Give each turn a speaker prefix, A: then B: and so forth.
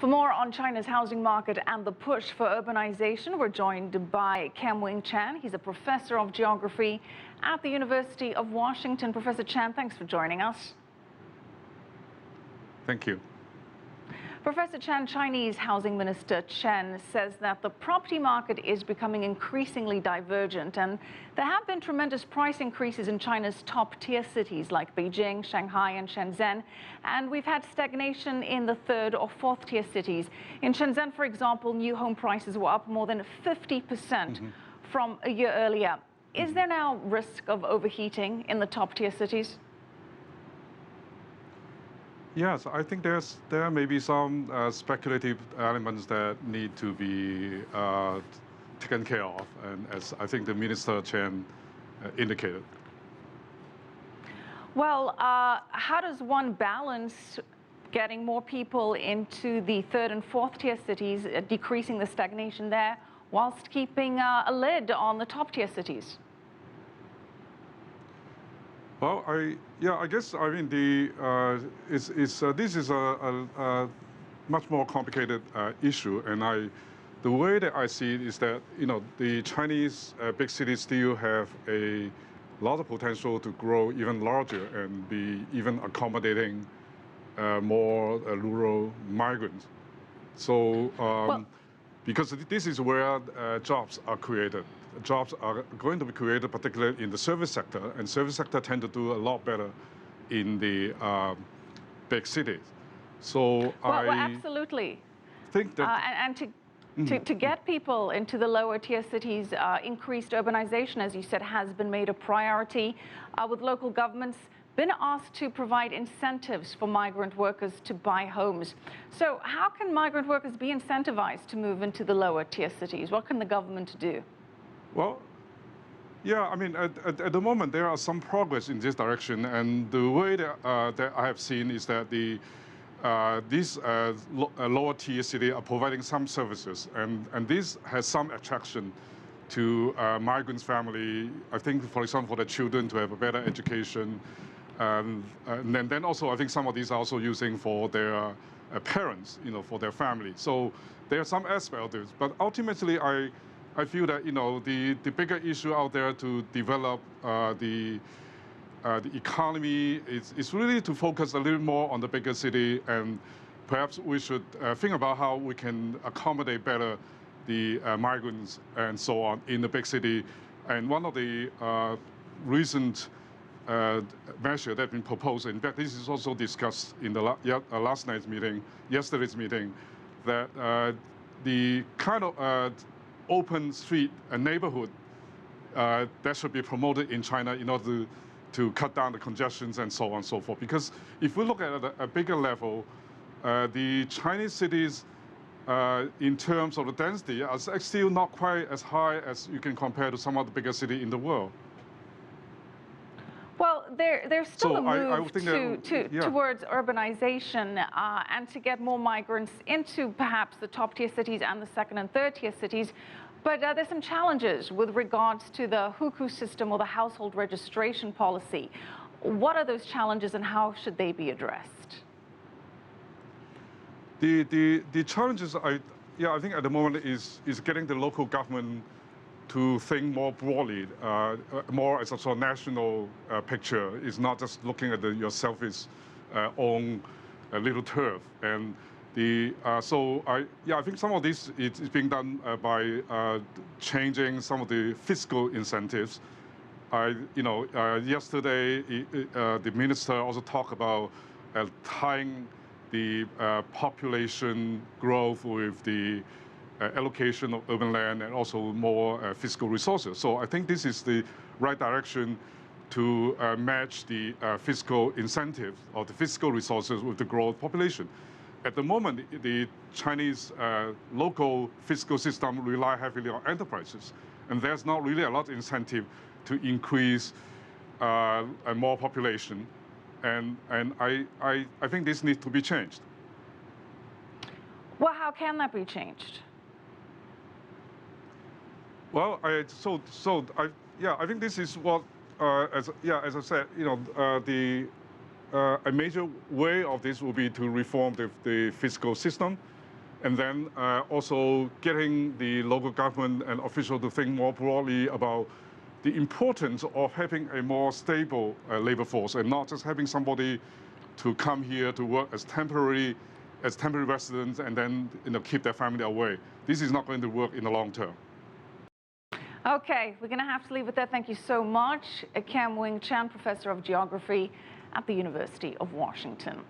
A: For more on China's housing market and the push for urbanization, we're joined by Kam Wing Chan. He's a professor of geography at the University of Washington. Professor Chan, thanks for joining us.
B: Thank you.
A: Professor Chan, Chinese Housing Minister Chen says that the property market is becoming increasingly divergent, and there have been tremendous price increases in China's top-tier cities like Beijing, Shanghai and Shenzhen, and we've had stagnation in the third or fourth-tier cities. In Shenzhen, for example, new home prices were up more than 50% from a year earlier. Is there now risk of overheating in the top-tier cities?
B: Yes, I think there may be some speculative elements that need to be taken care of, and as I think the Minister Chen indicated.
A: Well, how does one balance getting more people into the third and fourth tier cities, decreasing the stagnation there, whilst keeping a lid on the top tier cities?
B: Well, I guess I mean this is a much more complicated issue, and the way that I see it is that the Chinese big cities still have a lot of potential to grow even larger and be even accommodating more rural migrants. So because this is where jobs are created. Jobs are going to be created, particularly in the service sector, and service sector tend to do a lot better in the big cities. So
A: well, absolutely.
B: Think that
A: and to get people into the lower tier cities, increased urbanization, as you said, has been made a priority, with local governments been asked to provide incentives for migrant workers to buy homes. So how can migrant workers be incentivized to move into the lower tier cities? What can the government do?
B: Well, yeah, I mean, at the moment, there are some progress in this direction. And the way that I have seen is that these lower tier cities are providing some services. And this has some attraction to migrants' family. I think, for example, for the children to have a better education. And then also, I think some of these are also using for their parents, for their family. So there are some aspects of this. But ultimately, I feel that the bigger issue out there to develop the economy is really to focus a little more on the bigger city, and perhaps we should think about how we can accommodate better the migrants and so on in the big city. And one of the recent measures that have been proposed, in fact, this is also discussed in the yesterday's meeting, that the kind of open street and neighborhood that should be promoted in China in order to cut down the congestions and so on and so forth. Because if we look at a bigger level, the Chinese cities, in terms of the density, are still not quite as high as you can compare to some of the bigger cities in the world.
A: Well, there's still a move
B: yeah.
A: towards urbanization and to get more migrants into perhaps the top-tier cities and the second and third-tier cities. But there's some challenges with regards to the hukou system or the household registration policy. What are those challenges and how should they be addressed?
B: The challenges, I think at the moment is getting the local government to think more broadly, more as a sort of national picture. It's not just looking at your selfish own little turf. And I think some of this is being done by changing some of the fiscal incentives. Yesterday, the minister also talked about tying the population growth with the allocation of urban land and also more fiscal resources. So I think this is the right direction to match the fiscal incentives or the fiscal resources with the growth population. At the moment, the Chinese local fiscal system rely heavily on enterprises, and there's not really a lot of incentive to increase more population. And I think this needs to be changed.
A: Well, how can that be changed?
B: Well, I think this is what, as I said, a major way of this will be to reform the fiscal system, And then also getting the local government and officials to think more broadly about the importance of having a more stable labor force and not just having somebody to come here to work as temporary residents and then keep their family away. This is not going to work in the long term.
A: Okay, we're going to have to leave it there. Thank you so much, Kam Wing Chan, Professor of Geography at the University of Washington.